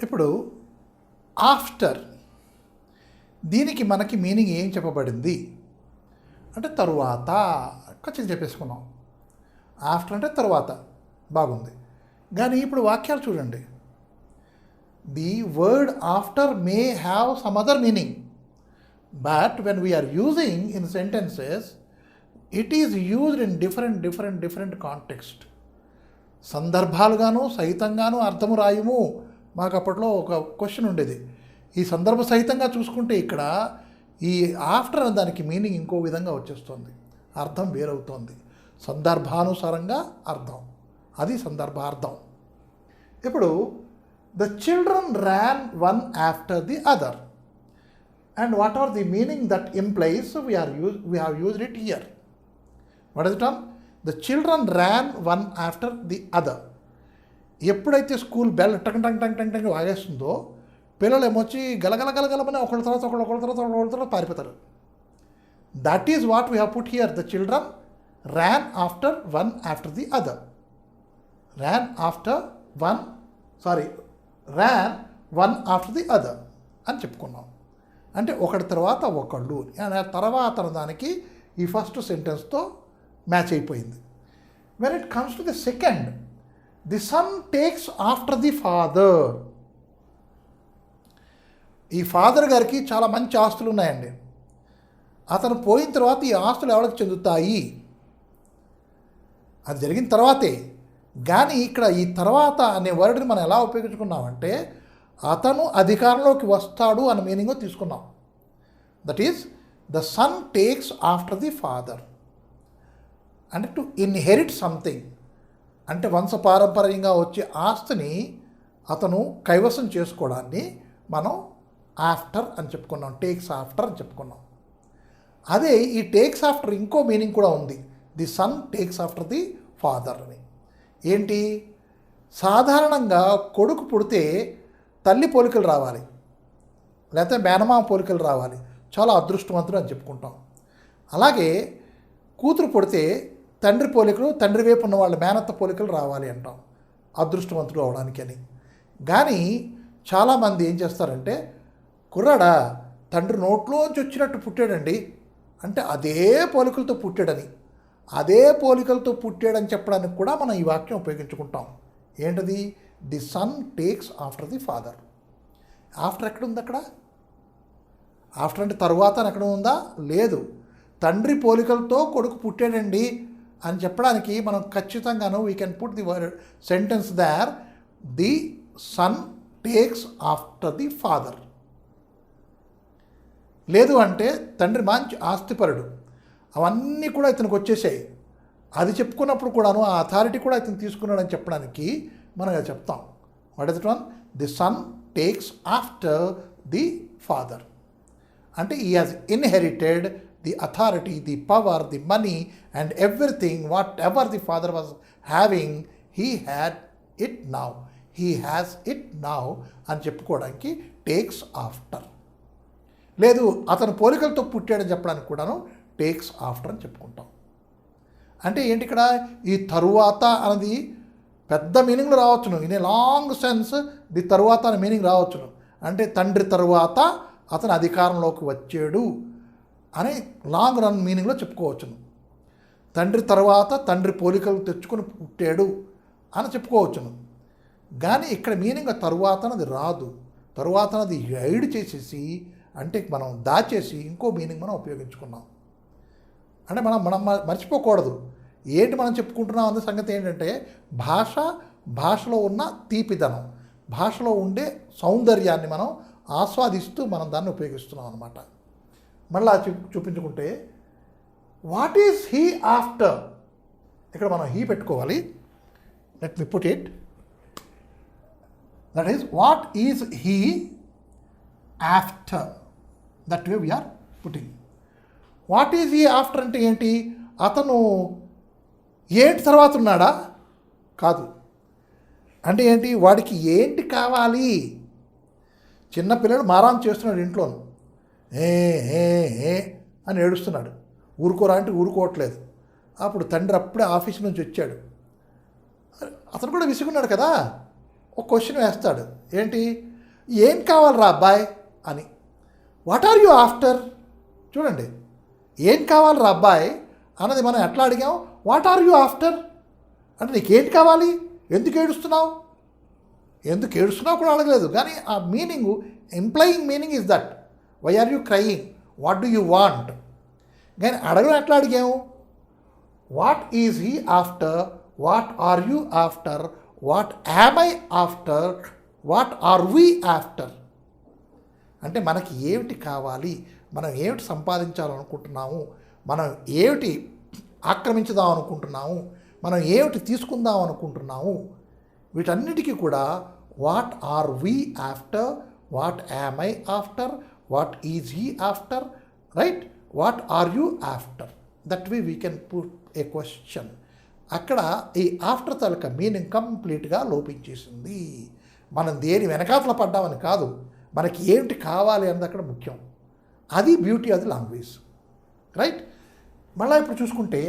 ఇప్పుడు ఆఫ్టర్ దీనికి మనకి మీనింగ్ ఏం చెప్పబడింది అంటే తరువాత ఖచ్చితంగా చెప్పేసుకున్నాం. ఆఫ్టర్ అంటే తరువాత బాగుంది. కానీ ఇప్పుడు వాక్యాలు చూడండి. The word after may have some other meaning, but when we're using in sentences it is used in different context. సందర్భాలుగాను సహితంగాను అర్థము రాయము. మాకు అప్పట్లో ఒక క్వశ్చన్ ఉండేది. ఈ సందర్భ సహితంగా చూసుకుంటే ఇక్కడ ఈ ఆఫ్టర్ అనే దానికి మీనింగ్ ఇంకో విధంగా వచ్చేస్తుంది, అర్థం వేరవుతోంది. సందర్భానుసారంగా అర్థం, అది సందర్భార్థం. ఇప్పుడు the children ran one after the other and what are the meaning that implies we have used it here. What is the term? The children ran one after the other. ఎప్పుడైతే స్కూల్ బెల్ టంగ్ టంగ్ టంగ్ టంగ్ టంగ్ వాగేస్తుందో పిల్లలు ఏమొచ్చి గలగలమని ఒకళ్ళ తర్వాత పారిపోతారు. That is what we have put here. The children ran after one after the other. Ran one after the other అని చెప్పుకున్నాం. అంటే ఒకటి తర్వాత ఒకళ్ళు, తర్వాత దానికి ఈ ఫస్ట్ సెంటెన్స్తో మ్యాచ్ అయిపోయింది. When it comes to the second, the son takes after the father. ఈ ఫాదర్ గారికి చాలా మంచి ఆస్తులు ఉన్నాయండి. అతను పోయిన తర్వాత ఈ ఆస్తులు ఎవరికి చెందుతాయి? అది జరిగిన తర్వాతే. కానీ ఇక్కడ ఈ తర్వాత అనే వర్డ్ని మనం ఎలా ఉపయోగించుకున్నామంటే అతను అధికారంలోకి వస్తాడు అనే మీనింగ్ తీసుకున్నాం. That is the son takes after the father. అంటే టు ఇన్హెరిట్ సంథింగ్, అంటే వంశపారంపర్యంగా వచ్చే ఆస్తిని అతను కైవసం చేసుకోవడాన్ని మనం ఆఫ్టర్ అని చెప్పుకున్నాం, టేక్స్ ఆఫ్టర్ అని చెప్పుకున్నాం. అదే ఈ టేక్స్ ఆఫ్టర్ ఇంకో మీనింగ్ కూడా ఉంది. The son takes after the father అని. ఏంటి? సాధారణంగా కొడుకు పుడితే తల్లి పోలికలు రావాలి, లేకపోతే మేనమామ పోలికలు రావాలి, చాలా అదృష్టవంతుడు అని చెప్పుకుంటాం. అలాగే కూతురు పుడితే తండ్రి పోలికలు, తండ్రి వైపు ఉన్న వాళ్ళ మేనత్త పోలికలు రావాలి అంటాం, అదృష్టవంతుడు అవడానికి అని. కానీ చాలామంది ఏం చేస్తారంటే కుర్రాడా తండ్రి నోట్లోంచి వచ్చినట్టు పుట్టాడండి అంటే అదే పోలికలతో పుట్టాడని, అదే పోలికలతో పుట్టాడని చెప్పడానికి కూడా మనం ఈ వాక్యం ఉపయోగించుకుంటాం. ఏంటది? The son takes after the father. After ఎక్కడుంది? అక్కడ ఆఫ్టర్ అంటే తరువాత అని ఎక్కడ ఉందా? లేదు. తండ్రి పోలికలతో కొడుకు పుట్టాడండి అని చెప్పడానికి మనం ఖచ్చితంగాను we can put the word sentence there, the son takes after the father. లేదు అంటే తండ్రి మంచి ఆస్తిపరుడు, అవన్నీ కూడా ఇతనికి వచ్చేసాయి, అది చెప్పుకున్నప్పుడు కూడాను ఆ అథారిటీ కూడా ఇతను తీసుకున్నాడని చెప్పడానికి మనం అది చెప్తాం. What is it one? The son takes after the father. అంటే ఈ has inherited the authority, the power, the money and everything whatever the father was having, he had it now, he has it now అని చెప్పుకోవడానికి takes after. లేదు అతను పోలికలతో పుట్టాడని చెప్పడానికి కూడాను takes after అని చెప్పుకుంటాం. అంటే ఏంటి ఇక్కడ? ఈ తరువాత అనేది పెద్ద మీనింగ్లో రావచ్చును. In a long sense the తరువాత అనే మీనింగ్ రావచ్చును. అంటే తండ్రి తరువాత అతను అధికారంలోకి వచ్చాడు అని లాంగ్ రన్ మీనింగ్లో చెప్పుకోవచ్చును. తండ్రి తర్వాత తండ్రి పోలికలు తెచ్చుకొని పుట్టాడు అని చెప్పుకోవచ్చును. కానీ ఇక్కడ మీనింగ్ తరువాత అన్నది రాదు. తరువాత అన్నది హైడ్ చేసేసి, అంటే మనం దాచేసి ఇంకో మీనింగ్ మనం ఉపయోగించుకున్నాం. అంటే మనం మర్చిపోకూడదు ఏంటి మనం చెప్పుకుంటున్నాం అనే సంగతి. ఏంటంటే భాషలో ఉన్న తీపిదనం, భాషలో ఉండే సౌందర్యాన్ని మనం ఆస్వాదిస్తూ మనం దాన్ని ఉపయోగిస్తున్నాం అన్నమాట. మళ్ళా చూపించుకుంటే వాట్ ఈజ్ హీ ఆఫ్టర్, ఇక్కడ మనం హీ పెట్టుకోవాలి. Let me put it, that is what is he after. That way we're putting. What is he after అంటే ఏంటి? అతను ఏంటి తర్వాత ఉన్నాడా? కాదు. అంటే ఏంటి? వాడికి ఏంటి కావాలి? చిన్నపిల్లడు మారాం చేస్తున్నాడు ఇంట్లోను, ఏ ఏ ఏ అని ఏడుస్తున్నాడు, ఊరుకోరా అంటే ఊరుకోవట్లేదు. అప్పుడు తండ్రి అప్పుడే ఆఫీస్ నుంచి వచ్చాడు. అతను కూడా విసుగున్నాడు కదా, ఒక క్వశ్చన్ వేస్తాడు. ఏంటి? ఏం కావాలరా అబ్బాయి అని. What are you after? చూడండి, ఏం కావాలరా అబ్బాయి అన్నది మనం ఎట్లా అడిగాం? వాట్ ఆర్ యూ ఆఫ్టర్ అంటే నీకేంటి కావాలి, ఎందుకు ఏడుస్తున్నావు, ఎందుకు ఏడుస్తున్నావు కూడా అడగలేదు. కానీ ఆ meaning, employing meaning is that, why are you crying, what do you want. కానీ అడగడం ఎట్లా అడిగాము? What is he after, what are you after, what am I after, what are we after. అంటే మనకి ఏమిటి కావాలి, మనం ఏమిటి సంపాదించాలనుకుంటున్నాము, మనం ఏమిటి ఆక్రమించుదాం అనుకుంటున్నాము, మనం ఏమిటి తీసుకుందాం అనుకుంటున్నాము, వీటన్నిటికీ కూడా what are we after, what am I after, what is he after, right, what are you after. That we can put a question. అక్కడ ఈ ఆఫ్టర్ తాలూకా మీనింగ్ కంప్లీట్గా లోపించేసింది. మనం దేని వెనకాతల పడ్డామని కాదు, మనకి ఏమిటి కావాలి అన్నది అక్కడ ముఖ్యం. అది beauty of the language, right. మళ్ళీ ఇప్పుడు చూసుకుంటే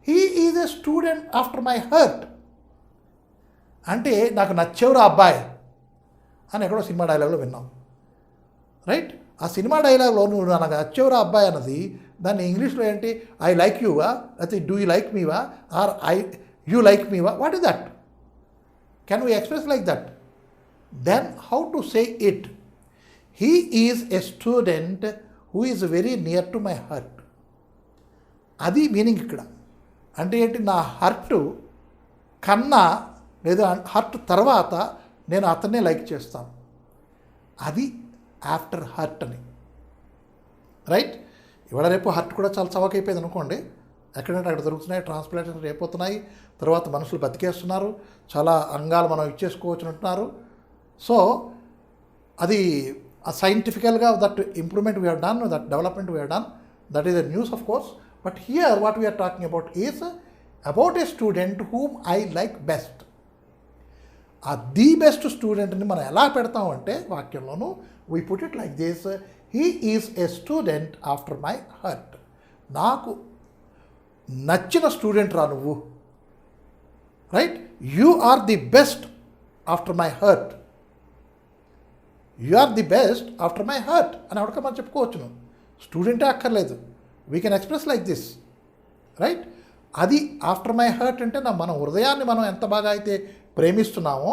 he is a student after my hurt అంటే నాకు నచ్చేవరా అబ్బాయి అని ఎక్కడో సినిమా డైలాగ్లో విన్నాం, రైట్. ఆ సినిమా డైలాగ్లో నువ్వు నాకు నచ్చేవరా అబ్బాయి అన్నది దాన్ని ఇంగ్లీష్లో ఏంటి, ఐ లైక్ యూవా, లేకపోతే డూ యూ లైక్ మీవా, ఆర్ యూ లైక్ మీవా, what is that? Can we express like that? Then how to say it? He is a student who is very near to my heart. అది meaning ఇక్కడ. అంటే ఏంటి, నా hurt కన్నా లేదా hurt తర్వాత నేను అతన్నే లైక్ చేస్తాను. అది ఆఫ్టర్ హర్ట్ అని, రైట్. ఇవాళ రేపు హర్ట్ కూడా చాలా చవకైపోయింది అనుకోండి. ఎక్కడంటే అక్కడ దొరుకుతున్నాయి, ట్రాన్స్ప్లాంటేషన్ అయిపోతున్నాయి, తర్వాత మనుషులు బతికేస్తున్నారు, చాలా అంగాలు మనం ఇచ్చేసుకోవచ్చు అంటున్నారు. సో అది సైంటిఫికల్గా that improvement we have done, that development we have done, that is a news of course. But here what we're talking about is about a student whom I like best. ఆ the best స్టూడెంట్ని మనం ఎలా పెడతామంటే వాక్యంలోనూ we put it like this, he is a student after my heart. నాకు నచ్చిన student రా నువ్వు, right. You are the best after my heart, you are the best after my heart అని ఎవరికో మనం చెప్పుకోవచ్చును. స్టూడెంటే అక్కర్లేదు, we can express like this, right. అది after my hurt అంటే మన హృదయాన్ని మనం ఎంత బాగా అయితే ప్రేమిస్తున్నామో,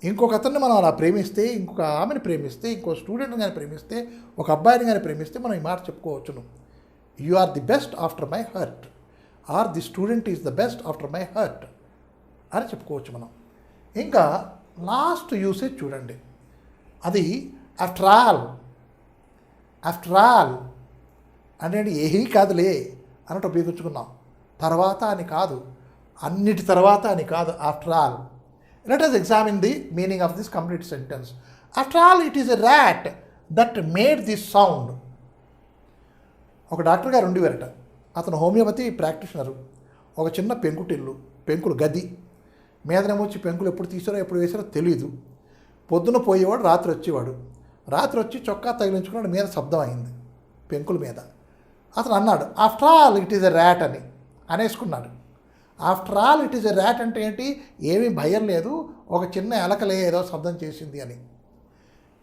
ఇంకొక అతన్ని మనం అలా ప్రేమిస్తే, ఇంకొక ఆమెను ప్రేమిస్తే, ఇంకో స్టూడెంట్ని కానీ ప్రేమిస్తే, ఒక అబ్బాయిని కానీ ప్రేమిస్తే మనం ఈ మాట చెప్పుకోవచ్చును, you are the best after my heart, or the student is the best after my heart అని చెప్పుకోవచ్చు మనం. ఇంకా లాస్ట్ యూసేజ్ చూడండి, అది ఆఫ్టర్ ఆల్. ఆఫ్టర్ ఆల్ అంటే ఏమీ కాదులే అన్నట్టు ఉపయోగించుకున్నాం. తర్వాత అని కాదు, అన్నిటి తర్వాత అని కాదు, after all. Let us examine the meaning of this complete sentence. After all, it is a rat that made this sound. ఒక డాక్టర్ గారు ఉండేవారట, అతను హోమియోపతి ప్రాక్టీషనరు. ఒక చిన్న పెంకుటిల్లు, పెంకులు గది మీదనేమో వచ్చి పెంకులు ఎప్పుడు తీసారో ఎప్పుడు వేసారో తెలియదు. పొద్దున పోయేవాడు, రాత్రి వచ్చేవాడు. రాత్రి వచ్చి చొక్కా తగిలించుకున్నాడు, మీద శబ్దం అయింది పెంకుల మీద. అతను అన్నాడు after all it is a rat అని అనేసుకున్నాడు. After all it is a rat అంటే ఏంటి, ఏమీ భయం లేదు, ఒక చిన్న ఎలకలే ఏదో శబ్దం చేసింది అని.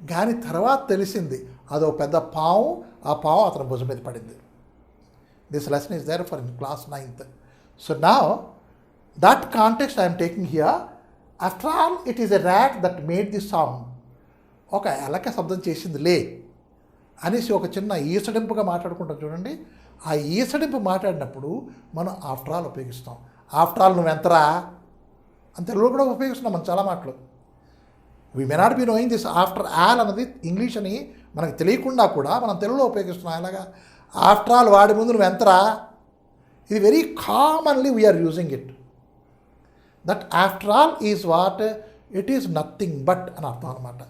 కానీ తర్వాత తెలిసింది అదో పెద్ద పాము, ఆ పాము అతని భుజం మీద పడింది. This lesson is there for in class 9th. So now that context I'm taking here. After all it is a rat that made the sound. ఒక ఎలక శబ్దం చేసింది లే అనేసి ఒక చిన్న ఈసడింపుగా మాట్లాడుకుంటాం చూడండి. ఆ ఈసడింపు మాట్లాడినప్పుడు మనం ఆఫ్టర్ ఆల్ ఉపయోగిస్తాం. ఆఫ్టర్ ఆల్ నువ్వెంతరా అని తెలుగులో కూడా ఉపయోగిస్తున్నాం మనం చాలా మాటలు. We may not be knowing this after all అన్నది ఇంగ్లీష్ అని మనకు తెలియకుండా కూడా మనం తెలుగులో ఉపయోగిస్తున్నాం. ఎలాగా, ఆఫ్టర్ ఆల్ వాడి ముందు నువ్వెంతరా, ఇది very commonly we're using it. That after all is what, it is nothing but అని అర్థం అనమాట.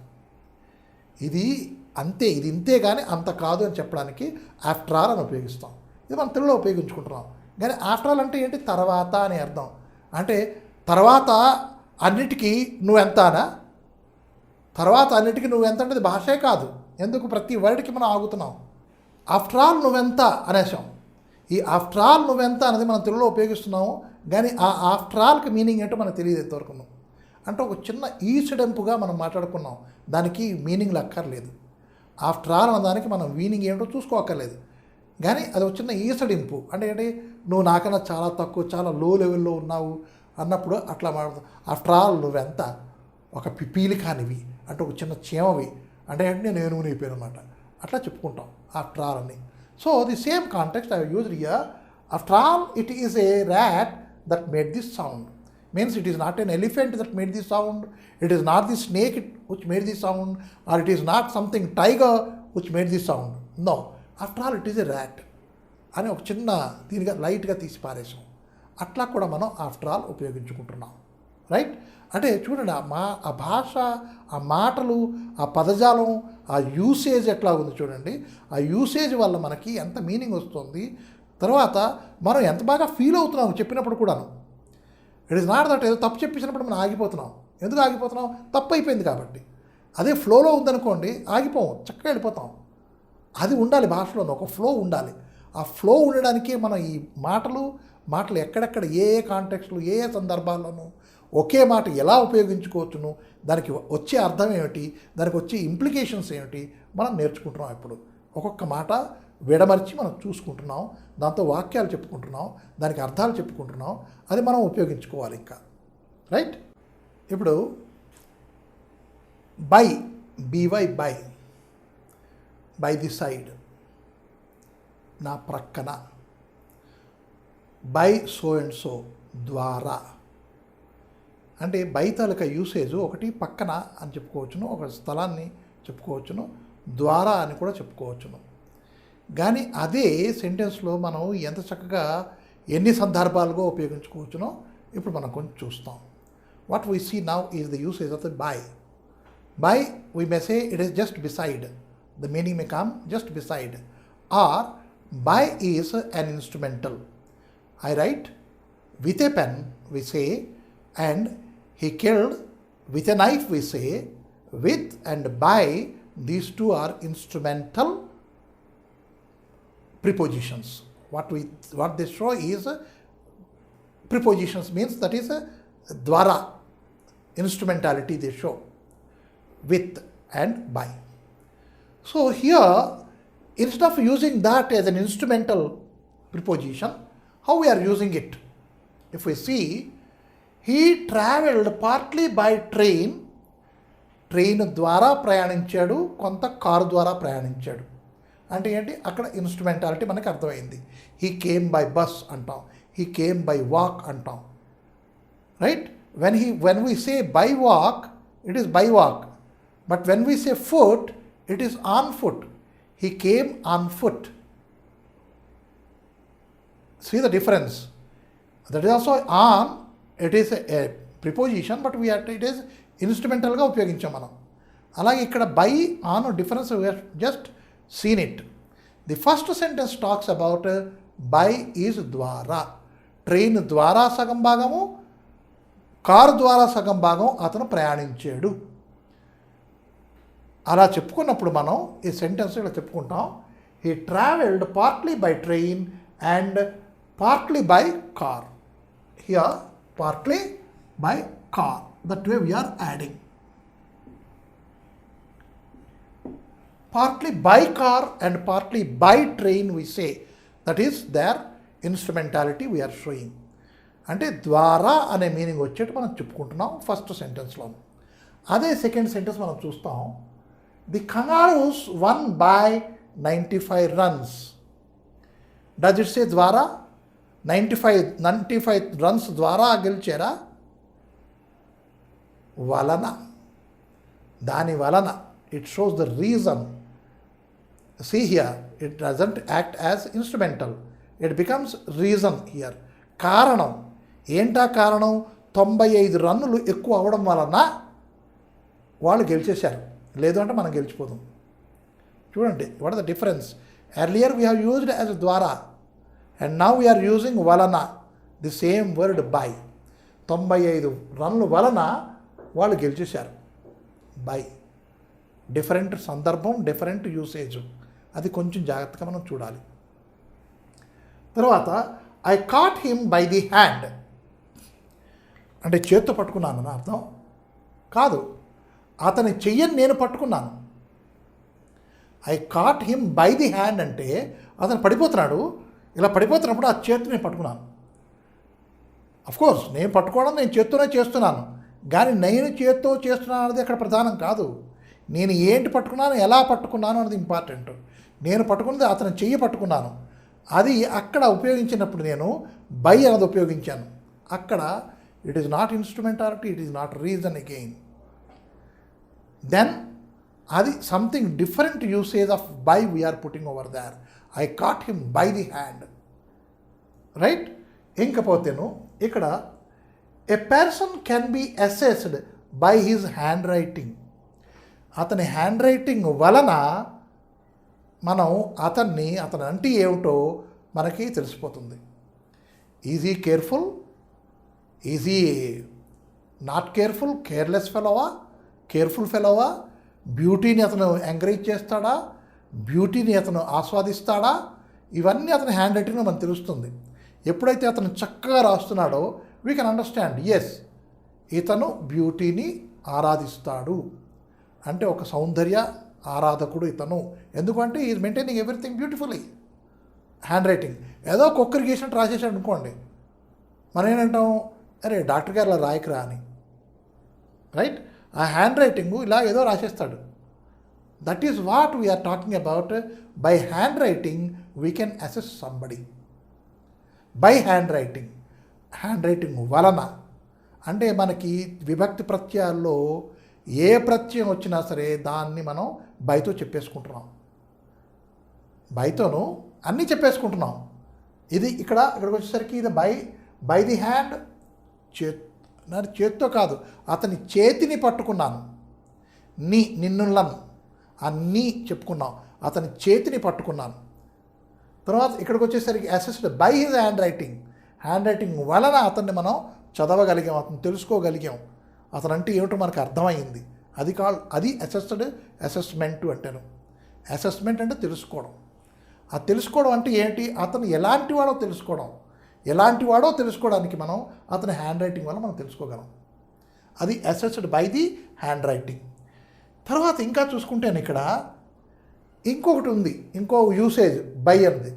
ఇది అంతే, ఇది ఇంతే కానీ అంత కాదు అని చెప్పడానికి ఆఫ్టర్ ఆల్ అని ఉపయోగిస్తాం. ఇది మనం తెలుగులో ఉపయోగించుకుంటున్నాం. కానీ ఆఫ్టర్ ఆల్ అంటే ఏంటి, తర్వాత అని అర్థం. అంటే తర్వాత అన్నిటికీ నువ్వెంతనా, తర్వాత అన్నిటికీ నువ్వెంత అంటే భాషే కాదు. ఎందుకు ప్రతి వర్డ్కి మనం ఆగుతున్నాం. ఆఫ్టర్ ఆల్ నువ్వెంత అనేసాం. ఈ ఆఫ్టర్ ఆల్ నువ్వెంత అనేది మనం తెలుగులో ఉపయోగిస్తున్నాము, కానీ ఆ ఆఫ్టర్ ఆల్కి మీనింగ్ ఏంటో మనకు తెలియదు ఎంతవరకు. అంటే ఒక చిన్న ఈసడింపుగా మనం మాట్లాడుకున్నాం, దానికి మీనింగ్లు అక్కర్లేదు. ఆఫ్టర్ ఆల్ అన్నదానికి మనం మీనింగ్ ఏమిటో చూసుకోక్కర్లేదు, కానీ అది ఒక చిన్న ఈసడింపు. అంటే ఏంటి, నువ్వు నాకన్నా చాలా తక్కువ, చాలా లో లెవెల్లో ఉన్నావు అన్నప్పుడు అట్లా మాట్లాడుతావు. ఆఫ్టర్ ఆల్ నువ్వెంత ఒక పిపీలి కానివి, అంటే ఒక చిన్న చీమవి, అంటే ఏంటంటే నేను అయిపోయాను అనమాట, అట్లా చెప్పుకుంటాం ఆఫ్టర్ ఆల్ అని. So the same context I used here. After all it is a rat that made this sound. Means it is not an elephant that made this sound, it is not the snake which made this sound, or it is not something tiger which made this sound. No, after all it is a rat అని ఒక చిన్న దీనిగా లైట్గా తీసి పారేసాం. అట్లా కూడా మనం after all ఉపయోగించుకుంటున్నాం, right? అంటే చూడండి, ఆ భాష, ఆ మాటలు, ఆ పదజాలం, ఆ యూసేజ్ ఎట్లా ఉంది చూడండి. ఆ యూసేజ్ వల్ల మనకి ఎంత మీనింగ్ వస్తుంది, తర్వాత మనం ఎంత బాగా ఫీల్ అవుతున్నాం చెప్పినప్పుడు కూడాను. ఇట్ ఈస్ నాట్ దట్ ఏదో తప్పు చెప్పేసినప్పుడు మనం ఆగిపోతున్నాం. ఎందుకు ఆగిపోతున్నాం? తప్పు అయిపోయింది కాబట్టి. అదే ఫ్లోలో ఉందనుకోండి, ఆగిపోం, చక్కగా వెళ్ళిపోతాం. అది ఉండాలి భాషలోనే, ఒక ఫ్లో ఉండాలి. ఆ ఫ్లో ఉండడానికి మనం ఈ మాటలు ఎక్కడెక్కడ ఏ కాంటెక్స్లు ఏ సందర్భాల్లోనూ ఒకే మాట ఎలా ఉపయోగించుకోవచ్చును, దానికి వచ్చే అర్థం ఏమిటి, దానికి వచ్చే ఇంప్లికేషన్స్ ఏమిటి మనం నేర్చుకుంటున్నాం. ఇప్పుడు ఒక్కొక్క మాట విడమర్చి మనం చూసుకుంటున్నాం, దాంతో వాక్యాలు చెప్పుకుంటున్నాం, దానికి అర్థాలు చెప్పుకుంటున్నాం. అది మనం ఉపయోగించుకోవాలి ఇంకా, రైట్? ఇప్పుడు బై ది సైడ్, నా ప్రక్కన. బై సో అండ్ సో, ద్వారా. అంటే బై తాలూకా యూసేజ్ ఒకటి పక్కన అని చెప్పుకోవచ్చును, ఒక స్థలాన్ని చెప్పుకోవచ్చును, ద్వారా అని కూడా చెప్పుకోవచ్చును. కానీ అదే సెంటెన్స్లో మనం ఎంత చక్కగా ఎన్ని సందర్భాలుగా ఉపయోగించుకోవచ్చునో ఇప్పుడు మనం కొంచెం చూస్తాం. What we see now is the usage of the by. By we may say it is just beside, the meaning may come just beside, or by is an instrumental. I write with a pen, we say, and he killed with a knife, we say. With and by, these two are instrumental prepositions. What they show is prepositions, means that is dwara, instrumentality they show, with and by. So here, instead of using that as an instrumental preposition, how we are using it? If we see, he travelled partly by train. Train ద్వారా ప్రయాణించాడు, కొంత car ద్వారా ప్రయాణించాడు. అంటే ఏంటి, అక్కడ instrumentality మనకు అర్థమైంది. He came by bus అంటాం, he came by walk అంటాం, right? When we say by walk, it is by walk. But when we say foot, it is on foot. He came on foot. See the difference. That is also on, it is a preposition, but it is ఇన్స్ట్రుమెంటల్గా ఉపయోగించాం మనం. అలాగే ఇక్కడ by on difference we have just seen it. The first sentence talks about by is ద్వారా. Train ద్వారా సగం భాగము, car ద్వారా సగం భాగం అతను ప్రయాణించాడు. అలా చెప్పుకున్నప్పుడు మనం ఈ సెంటెన్స్ ఇలా చెప్పుకుంటాం. He travelled partly by train and partly by car. Here partly by car, that way we are adding. Partly by car and partly by train we say, that is their instrumentality we are showing. అంటే ద్వారా అనే meaning వచ్చేట్టు మనం చెప్పుకుంటున్నాం first సెంటెన్స్లో. అదే second sentence మనం చూస్తాం. The Kangaroos won by 95 runs. Does it say ద్వారా? 95 runs ద్వారా గెలిచారా? వలన, దాని వలన. It shows the reason. See here, it doesn't act as instrumental, it becomes reason here. కారణం ఏంటా? కారణం 95 రన్నులు ఎక్కువ అవ్వడం వలన వాళ్ళు గెలిచేశారు. లేదు అంటే మనం గెలిచిపోదాం. చూడండి, what are the difference. Earlier we have used as ద్వారా, and now we are using valana, the same word by. 95 రన్లు వలన వాళ్ళు గెలిచేశారు. బై, డిఫరెంట్ సందర్భం, డిఫరెంట్ యూసేజ్. అది కొంచెం జాగ్రత్తగా మనం చూడాలి. తర్వాత I caught him by the hand, అంటే చేత్తో పట్టుకున్నాను అని అర్థం. కాదు, అతని చెయ్యని నేను పట్టుకున్నాను. I caught him by the hand అంటే అతను పడిపోతున్నాడు, ఇలా పడిపోతున్నప్పుడు ఆ చేతిని నేను పట్టుకున్నాను. అఫ్కోర్స్ నేను పట్టుకోవడం నేను చేత్తోనే చేస్తున్నాను, కానీ నేను చేత్తో చేస్తున్నాను అనేది అక్కడ ప్రధానం కాదు. నేను ఏంటి పట్టుకున్నాను, ఎలా పట్టుకున్నాను అనేది ఇంపార్టెంట్. నేను పట్టుకున్నది అతను చెయ్యి పట్టుకున్నాను, అది అక్కడ ఉపయోగించినప్పుడు నేను బై అనేది ఉపయోగించాను. అక్కడ it is not instrumentality, it is not reason again. Then అది something different usage of by we're putting over there. I caught him by the hand, right. ఇంకపోతేను ఇక్కడ a person can be assessed by his handwriting. అతని handwriting వలన మనం అతని అంటే ఏమిటో మనకి తెలిసిపోతుంది. Is he careful, is he not careful, careless ఫెలోవా, కేర్ఫుల్ ఫెలోవా, బ్యూటీని అతను ఎంకరేజ్ చేస్తాడా, బ్యూటీని అతను ఆస్వాదిస్తాడా, ఇవన్నీ అతని హ్యాండ్ రైటింగ్లో మనకు తెలుస్తుంది. ఎప్పుడైతే అతను చక్కగా రాస్తున్నాడో వీ కెన్ అండర్స్టాండ్, ఎస్ ఇతను బ్యూటీని ఆరాధిస్తాడు, అంటే ఒక సౌందర్య ఆరాధకుడు ఇతను. ఎందుకంటే is maintaining everything beautifully. Hand writing ఏదో కుక్కరికి చేసినట్టు రాసేసాడు అనుకోండి, మనం ఏంటంటాం, అరే డాక్టర్ గారు ఇలా రాయకరా అని, రైట్. ఆ హ్యాండ్ రైటింగు ఇలా ఏదో రాసేస్తాడు. That is what we're talking about. By handwriting we can assess somebody. By handwriting వలన అంటే మనకి విభక్తి ప్రత్యయాల్లో ఏ ప్రత్యయం వచ్చినా సరే దాన్ని మనం బైతో చెప్పేసుకుంటున్నాం, బైతోను అన్నీ చెప్పేసుకుంటున్నాం. ఇది ఇక్కడికి వచ్చేసరికి ఇది బై ది హ్యాండ్, చేత్తో కాదు, అతని చేతిని పట్టుకున్నాను. నిన్నులను అన్నీ చెప్పుకున్నాం, అతని చేతిని పట్టుకున్నాను. తర్వాత ఇక్కడికి వచ్చేసరికి assessed by his handwriting వలన అతన్ని మనం చదవగలిగాం, అతను తెలుసుకోగలిగాం, అతను అంటే ఏమిటో మనకు అర్థమైంది. అది అసెస్మెంట్ అంటాను. అసెస్మెంట్ అంటే తెలుసుకోవడం. ఆ తెలుసుకోవడం అంటే ఏంటి, అతను ఎలాంటి వాడో తెలుసుకోవడానికి మనం అతని హ్యాండ్ రైటింగ్ వల్ల మనం తెలుసుకోగలం. అది assessed by the handwriting. తర్వాత ఇంకా చూసుకుంటేనే ఇక్కడ ఇంకొకటి ఉంది, ఇంకో యూసేజ్ బై అన్నది.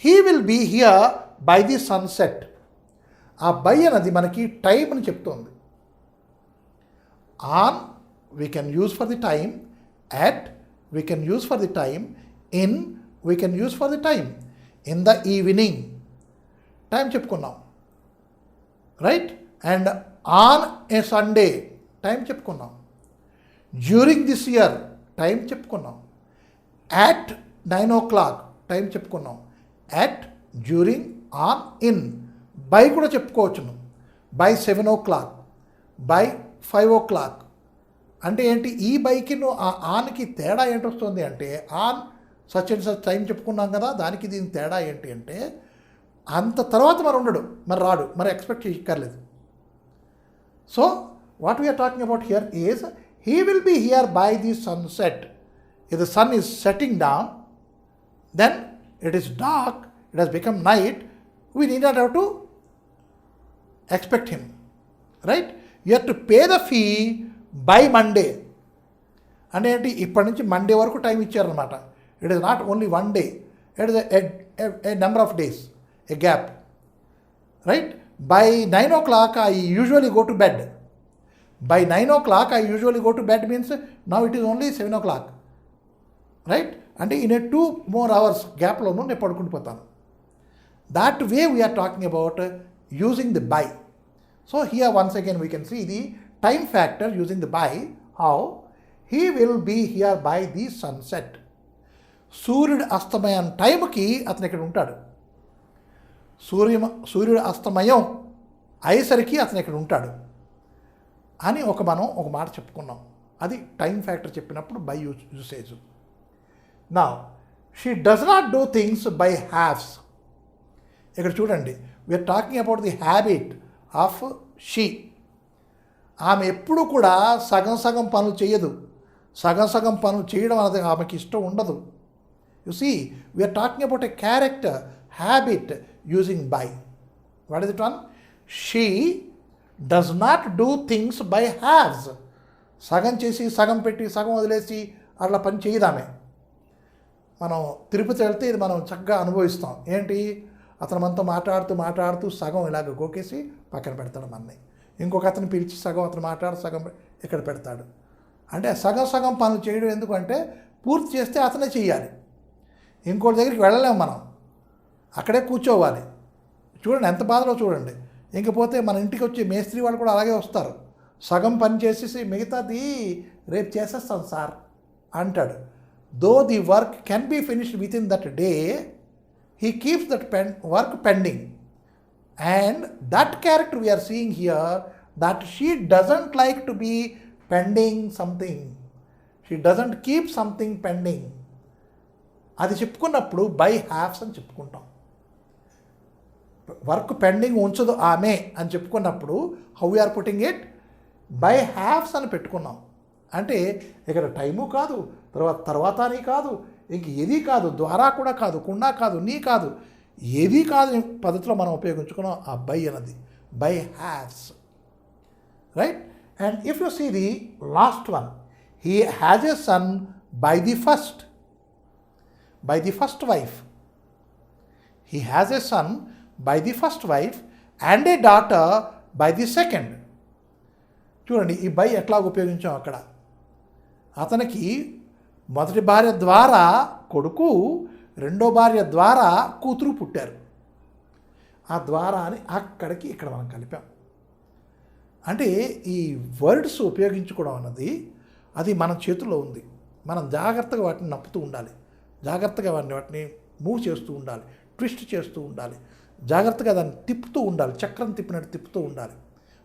He will be here by the sunset. ఆ బై అన్నది మనకి టైంని చెప్తోంది. On we can use for the time, at we can use for the time, in we can use for the time, in the evening time చెప్పుకున్నాం, right. And on a Sunday time చెప్పుకున్నాం, during this year time చెప్పుకున్నాం, at 9 o'clock time చెప్పుకున్నాం, at, during, on, in. By కూడా చెప్పుకోవచ్చును, by 7 o'clock, by 5 o'clock. అంటే ఏంటి, ఈ బైకి ఆ ఆన్కి తేడా ఏంటి వస్తుంది అంటే, on such and such time చెప్పుకున్నాం కదా, దానికి దీని తేడా ఏంటి అంటే అంత తర్వాత మరి ఉండడు, మరి రాడు, మరి ఎక్స్పెక్ట్ చేయక్కర్లేదు. So what we're talking about here is he will be here by the sunset. If the sun is setting down, then it is dark, it has become night, we need not have to expect him, right? You have to pay the fee by Monday. అంటే ఏంటి, ఇప్పటి నుంచి Monday వరకు time ఇచ్చారనమాట. It is not only 1 day, it is a number of days, A gap, right. By 9 o'clock I usually go to bed. By 9 o'clock I usually go to bed means now it is only 7 o'clock. Right. అంటే in a 2 more hours గ్యాప్లోనూ నేను పడుకుని పోతాను. That way we're talking about using the by. So here once again we can see the time factor using the by. How he will be here by the sunset. సూర్యుడు అస్తమయం టైంకి అతను ఇక్కడ ఉంటాడు. సూర్యుడు అస్తమయం అయ్యేసరికి అతను ఇక్కడ ఉంటాడు అని మనం ఒక మాట చెప్పుకున్నాం. అది టైం ఫ్యాక్టర్ చెప్పినప్పుడు by usage. Now, she does not do things by halves. ఇక్కడ చూడండి, we're talking about the habit of she. ఆమె ఎప్పుడు కూడా సగం పనులు చేయదు. సగం పనులు చేయడం అనేది ఆమెకి ఇష్టం ఉండదు. You see, we're talking about a character, habit using by. What is it one? She does not do things by halves. సగం చేసి సగం పెట్టి సగం వదిలేసి అట్లా పని చేయదామే. మనం తిరుపతి వెళ్తే ఇది మనం చక్కగా అనుభవిస్తాం. ఏంటి, అతను మనతో మాట్లాడుతూ సగం ఇలాగ గోకేసి పక్కన పెడతాడు మనని. ఇంకొక అతను పిలిచి సగం అతను సగం ఇక్కడ పెడతాడు. అంటే సగం పనులు చేయడం ఎందుకంటే పూర్తి చేస్తే అతనే చెయ్యాలి. ఇంకోటి దగ్గరికి వెళ్ళలేము మనం, అక్కడే కూర్చోవాలి. చూడండి ఎంత బాధలో చూడండి. ఇంకపోతే మన ఇంటికి వచ్చి మేస్త్రి వాళ్ళు కూడా అలాగే వస్తారు. సగం పని చేసేసి మిగతాది రేపు చేసేస్తాం సార్ అంటాడు. Though the work can be finished within that day, he keeps that work pending. And that character we are seeing here, that she doesn't like to be pending something. She doesn't keep something pending. అది చెప్పుకున్నప్పుడు by haves అని చెప్పుకుంటాం. Work pending ఉంచదు ఆమె అని చెప్పుకున్నప్పుడు how we are putting it, by haves అని పెట్టుకున్నాం. అంటే ఇక్కడ టైము కాదు, తర్వాత అని కాదు, ఇంక ఏది కాదు, ద్వారా కూడా కాదు, కుండా కాదు, నీ కాదు, ఏది కాదు పద్ధతిలో మనం ఉపయోగించుకున్నాం ఆ బై అన్నది, by halves. Right. And if you see the last one, he has a son by the first wife. He has a son by the first wife and a daughter by the second. చూడండి ఈ by ఎట్లా ఉపయోగించాం అక్కడ. అతనికి మొదటి భార్య ద్వారా కొడుకు, రెండో భార్య ద్వారా కూతురు పుట్టారు. ఆ ద్వారా అని అక్కడికి ఇక్కడ మనం కలిపాం. అంటే ఈ వర్డ్స్ ఉపయోగించుకోవడం అన్నది అది మన చేతుల్లో ఉంది. మనం జాగ్రత్తగా వాటిని నప్పుతూ ఉండాలి, జాగ్రత్తగా వాటిని మూవ్ చేస్తూ ఉండాలి, ట్విస్ట్ చేస్తూ ఉండాలి, జాగ్రత్తగా దాన్ని తిప్పుతూ ఉండాలి, చక్రం తిప్పినట్టు తిప్పుతూ ఉండాలి.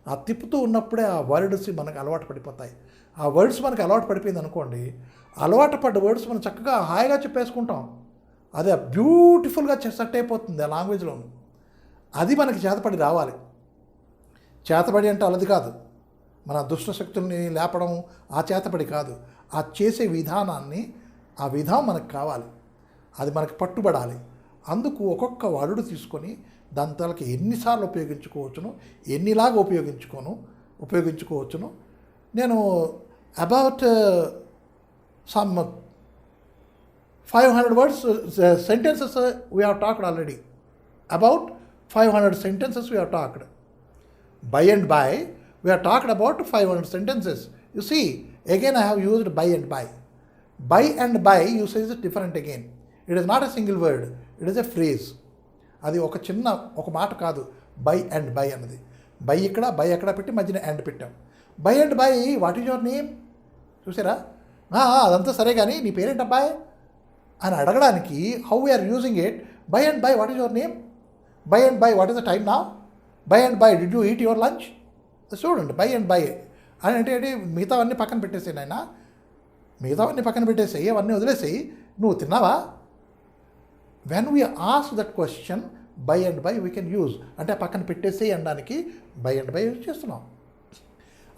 ఆ తిప్పుతూ ఉన్నప్పుడే ఆ వర్డ్స్ మనకు అలవాటు పడిపోతాయి. ఆ వర్డ్స్ మనకు అలవాటు పడిపోయింది అనుకోండి, అలవాటు పడ్డ వర్డ్స్ మనం చక్కగా హాయిగా చెప్పేసుకుంటాం. అది బ్యూటిఫుల్గా సెట్ అయిపోతుంది ఆ లాంగ్వేజ్లో. అది మనకి చేతపడి రావాలి. చేతబడి అంటే అలది కాదు, మన దుష్ట శక్తుల్ని లేపడం ఆ చేతబడి కాదు. ఆ చేసే విధానాన్ని, ఆ విధానం మనకు కావాలి, అది మనకు పట్టుబడాలి. అందుకు ఒక్కొక్క వర్డ్ తీసుకొని దాని తలకి ఎన్నిసార్లు ఉపయోగించుకోవచ్చును, ఎన్నిలాగా ఉపయోగించుకోవచ్చును. నేను about some 500 words, sentences we have talked already. About 500 sentences we have talked. By and by, we have talked about 500 sentences. You see, again I have used by and by. By and by usage is different again. It is not a single word, it is a phrase. అది ఒక మాట కాదు by and by అన్నది. By ఇక్కడ, by ఎక్కడ పెట్టి మధ్యన and పెట్టాం. By and by, what is your name? చూసారా? అదంతా సరే కానీ నీ పేరేంటి అబ్బాయి అని అడగడానికి how we are using it. By and by, what is your name? By and by, what is the time నా? By and by, did you eat your lunch? చూడండి, బై అండ్ బై అని అంటే మిగతావన్నీ పక్కన పెట్టేసాయి నాయన, మిగతావన్నీ పక్కన పెట్టేసాయి, అవన్నీ వదిలేసాయి, నువ్వు తిన్నావా? When we ask that question by and by we can use. అంటే పక్కన పెట్టేసేయి అనడానికి బై అండ్ బై యూజ్ చేస్తున్నాం.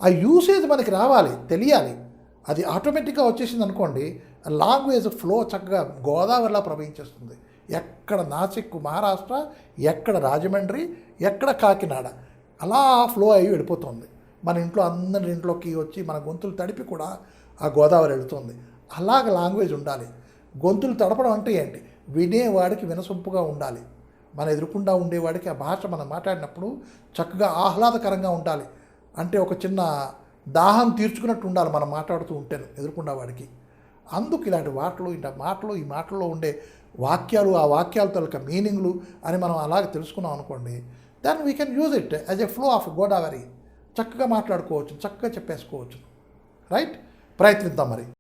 ఆ యూసేజ్ మనకి రావాలి, తెలియాలి. అది ఆటోమేటిక్గా వచ్చేసింది అనుకోండి, లాంగ్వేజ్ ఫ్లో చక్కగా గోదావరిలా ప్రవహించేస్తుంది. ఎక్కడ నాసిక్ మహారాష్ట్ర, ఎక్కడ రాజమండ్రి, ఎక్కడ కాకినాడ, అలా ఫ్లో అయ్యి వెళ్ళిపోతుంది. మన ఇంట్లో అందరి ఇంట్లోకి వచ్చి మన గొంతులు తడిపి కూడా ఆ గోదావరి వెళుతుంది. అలాగ లాంగ్వేజ్ ఉండాలి. గొంతులు తడపడం అంటే ఏంటి? వినేవాడికి వినసొంపుగా ఉండాలి. మన ఎదురుకుండా ఉండేవాడికి ఆ భాష మనం మాట్లాడినప్పుడు చక్కగా ఆహ్లాదకరంగా ఉండాలి. అంటే ఒక చిన్న దాహం తీర్చుకున్నట్టు ఉండాలి మనం మాట్లాడుతూ ఉంటేను ఎదురుకుండా వాడికి. అందుకు ఇలాంటి ఈ మాటల్లో ఉండే వాక్యాలు, ఆ వాక్యాల తాలూకా మీనింగ్లు అని మనం అలాగే తెలుసుకున్నాం అనుకోండి, then we can use it as a flow of Godavari. చక్కగా మాట్లాడుకోవచ్చు, చక్కగా చెప్పేసుకోవచ్చు. రైట్? ప్రయత్నిద్దాం మరి.